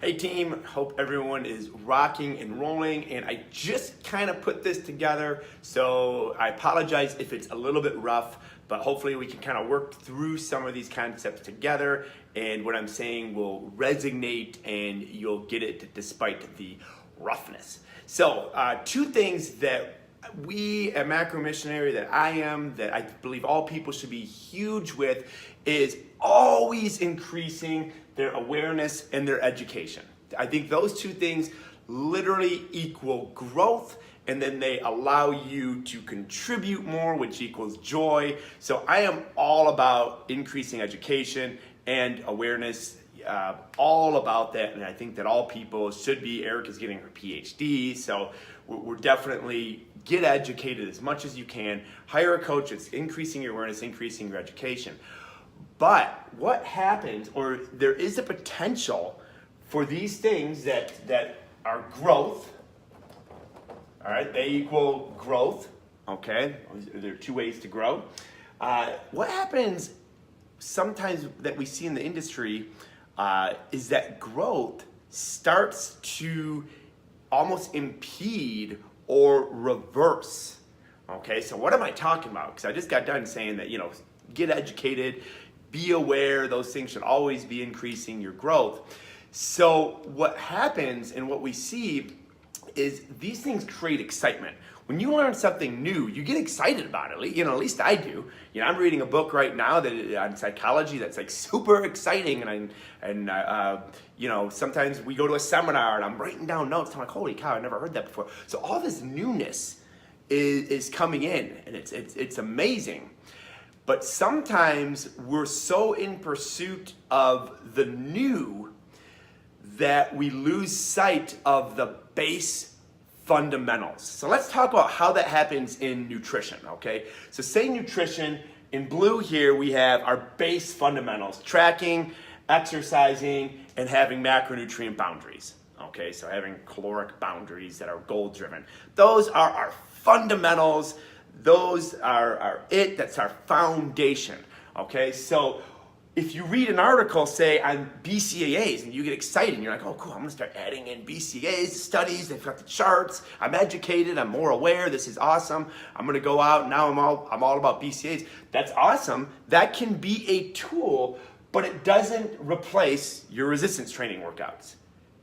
Hey team, hope everyone is rocking and rolling, and I just kind of put this together, so I apologize if it's a little bit rough, but hopefully we can kind of work through some of these concepts together, and what I'm saying will resonate and you'll get it despite the roughness. So two things that we at Macro Missionary, that I believe all people should be huge with, is always increasing their awareness and their education. I think those two things literally equal growth, and then they allow you to contribute more, which equals joy. So I am all about increasing education and awareness, all about that, and I think that all people should be. Eric is getting her PhD, so we're definitely get educated as much as you can. Hire a coach. It's increasing your awareness, increasing your education. But what happens, or there is a potential for these things that are growth, all right, they equal growth, okay? There are two ways to grow. What happens sometimes that we see in the industry is that growth starts to almost impede or reverse, okay? So what am I talking about? Because I just got done saying that, get educated, be aware, those things should always be increasing your growth. So what happens and what we see is these things create excitement. When you learn something new, you get excited about it. At least I do. I'm reading a book right now on psychology that's like super exciting, and sometimes we go to a seminar and I'm writing down notes. I'm like, holy cow, I never heard that before. So all this newness is coming in, and it's amazing. But sometimes we're so in pursuit of the new that we lose sight of the base fundamentals. So let's talk about how that happens in nutrition, okay? So say nutrition, in blue here we have our base fundamentals: tracking, exercising, and having macronutrient boundaries, okay? So having caloric boundaries that are goal driven. Those are our fundamentals. Those are that's our foundation, okay? So if you read an article, say, on BCAAs, and you get excited, and you're like, oh, cool, I'm gonna start adding in BCAAs, studies, they've got the charts, I'm educated, I'm more aware, this is awesome, I'm gonna go out, and now I'm all about BCAAs. That's awesome. That can be a tool, but it doesn't replace your resistance training workouts.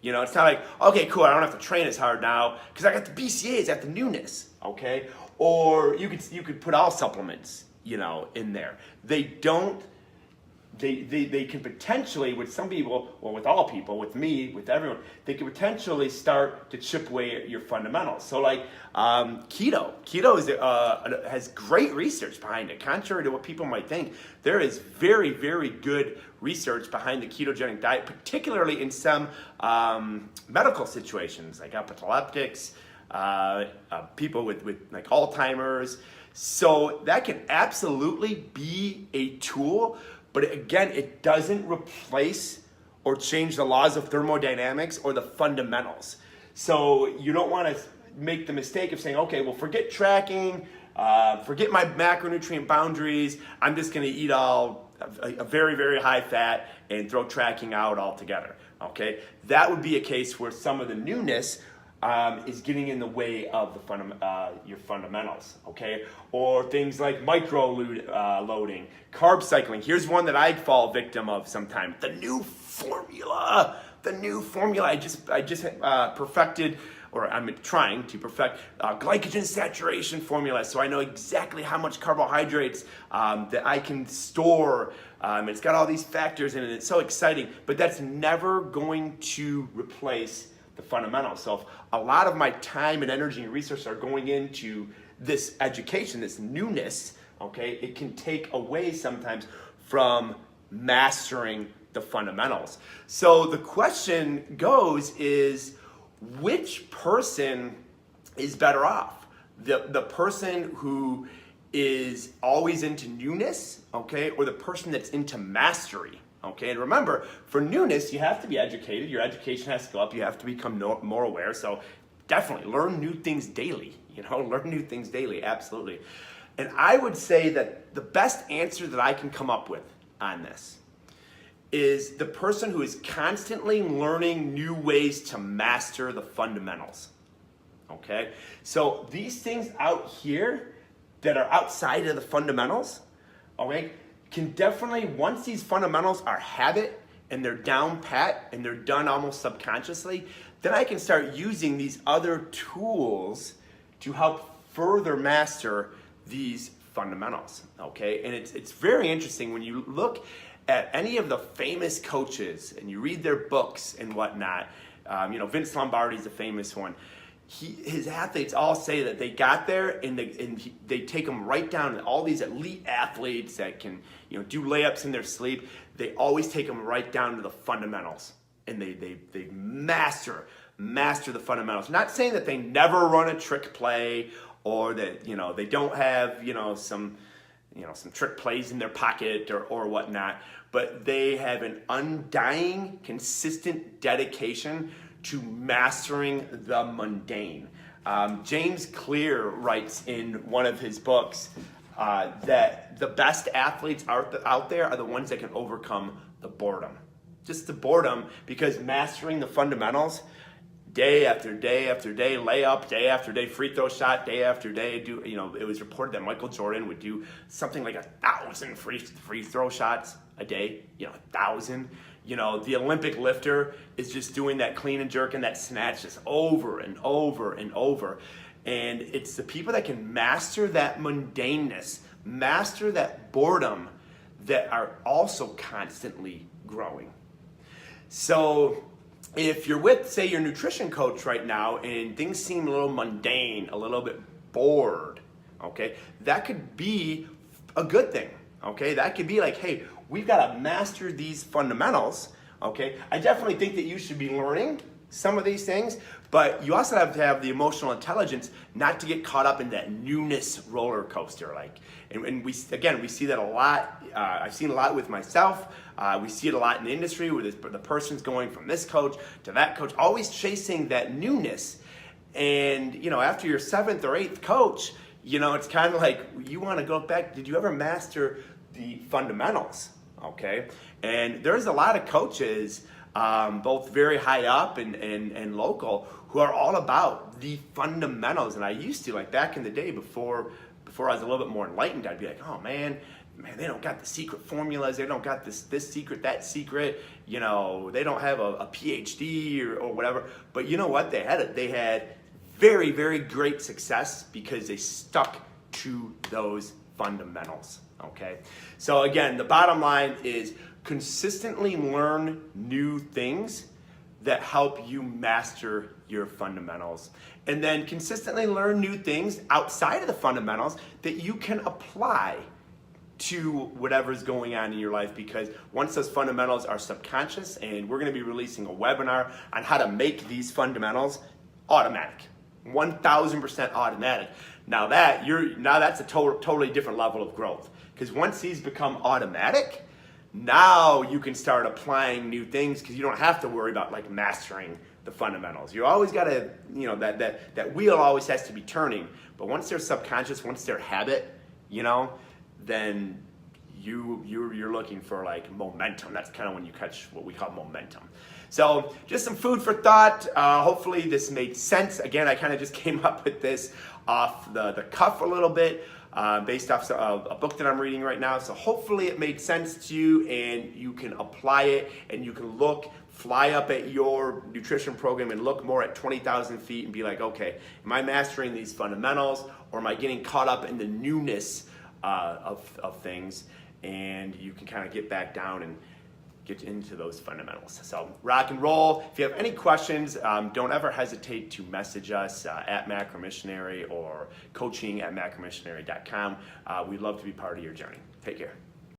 It's not like, okay, cool, I don't have to train as hard now, because I got the BCAAs, I got the newness, okay? Or you could put all supplements, in there. They don't. They can potentially, with some people, or with all people, with me, with everyone, they can potentially start to chip away at your fundamentals. So like keto has great research behind it. Contrary to what people might think, there is very, very good research behind the ketogenic diet, particularly in some medical situations like epileptics, people with like Alzheimer's. So that can absolutely be a tool, but again, it doesn't replace or change the laws of thermodynamics or the fundamentals. So you don't want to make the mistake of saying, okay, well, forget tracking, forget my macronutrient boundaries, I'm just going to eat a very, very high fat and throw tracking out altogether, okay? That would be a case where some of the newness is getting in the way of your fundamentals, okay? Or things like loading, carb cycling. Here's one that I fall victim of sometimes. The new formula. I just perfected, or I'm trying to perfect glycogen saturation formula, so I know exactly how much carbohydrates that I can store. It's got all these factors in it. It's so exciting, but that's never going to replace the fundamentals. So if a lot of my time and energy and research are going into this education, this newness, okay, it can take away sometimes from mastering the fundamentals. So the question goes is, which person is better off? The person who is always into newness, okay, or the person that's into mastery? Okay, and remember, for newness, you have to be educated. Your education has to go up. You have to become more aware. So definitely learn new things daily. Learn new things daily, absolutely. And I would say that the best answer that I can come up with on this is the person who is constantly learning new ways to master the fundamentals. Okay? So these things out here that are outside of the fundamentals, okay, can definitely, once these fundamentals are habit and they're down pat and they're done almost subconsciously, then I can start using these other tools to help further master these fundamentals, okay? And it's very interesting when you look at any of the famous coaches and you read their books and whatnot. Vince Lombardi's a famous one. His athletes all say that they got there and they take them right down to all these elite athletes that can do layups in their sleep. They always take them right down to the fundamentals, and they master the fundamentals. Not saying that they never run a trick play or that they don't have some trick plays in their pocket or whatnot, but they have an undying, consistent dedication to mastering the mundane. James Clear writes in one of his books that the best athletes out there are the ones that can overcome the boredom. Just the boredom, because mastering the fundamentals, day after day after day, layup, day after day, free throw shot, day after day. It was reported that Michael Jordan would do something like 1,000 free throw shots a day. 1,000. The Olympic lifter is just doing that clean and jerk and that snatch just over and over and over. And it's the people that can master that mundaneness, master that boredom, that are also constantly growing. So if you're with, say, your nutrition coach right now and things seem a little mundane, a little bit bored, okay, that could be a good thing, okay? That could be like, hey, we've got to master these fundamentals, okay? I definitely think that you should be learning some of these things, but you also have to have the emotional intelligence not to get caught up in that newness roller coaster. And we see that a lot. I've seen a lot with myself. We see it a lot in the industry where the person's going from this coach to that coach, always chasing that newness. And, after your 7th or 8th coach, it's kind of like you want to go back. Did you ever master the fundamentals? Okay. And there's a lot of coaches, both very high up and local, who are all about the fundamentals. And I used to, back in the day before I was a little bit more enlightened, I'd be like, oh man, they don't got the secret formulas. They don't got this secret, that secret. They don't have a PhD or whatever. But you know what? They had very, very great success because they stuck to those fundamentals. Okay. So again, the bottom line is consistently learn new things that help you master your fundamentals. And then consistently learn new things outside of the fundamentals that you can apply to whatever's going on in your life, because once those fundamentals are subconscious, and we're going to be releasing a webinar on how to make these fundamentals automatic, 1,000% automatic. Now that's a totally different level of growth, because once these become automatic, now you can start applying new things, because you don't have to worry about mastering the fundamentals. You always got to, that wheel always has to be turning. But once they're subconscious, once they're habit, then you're looking for momentum. That's kind of when you catch what we call momentum. So just some food for thought. Hopefully this made sense. Again, I kind of just came up with this off the cuff a little bit, based off a book that I'm reading right now. So hopefully it made sense to you and you can apply it, and you can fly up at your nutrition program and look more at 20,000 feet and be like, okay, am I mastering these fundamentals, or am I getting caught up in the newness of things? And you can kind of get back down and get into those fundamentals. So rock and roll. If you have any questions, don't ever hesitate to message us at Macro Missionary or coaching@macromissionary.com. We'd love to be part of your journey. Take care.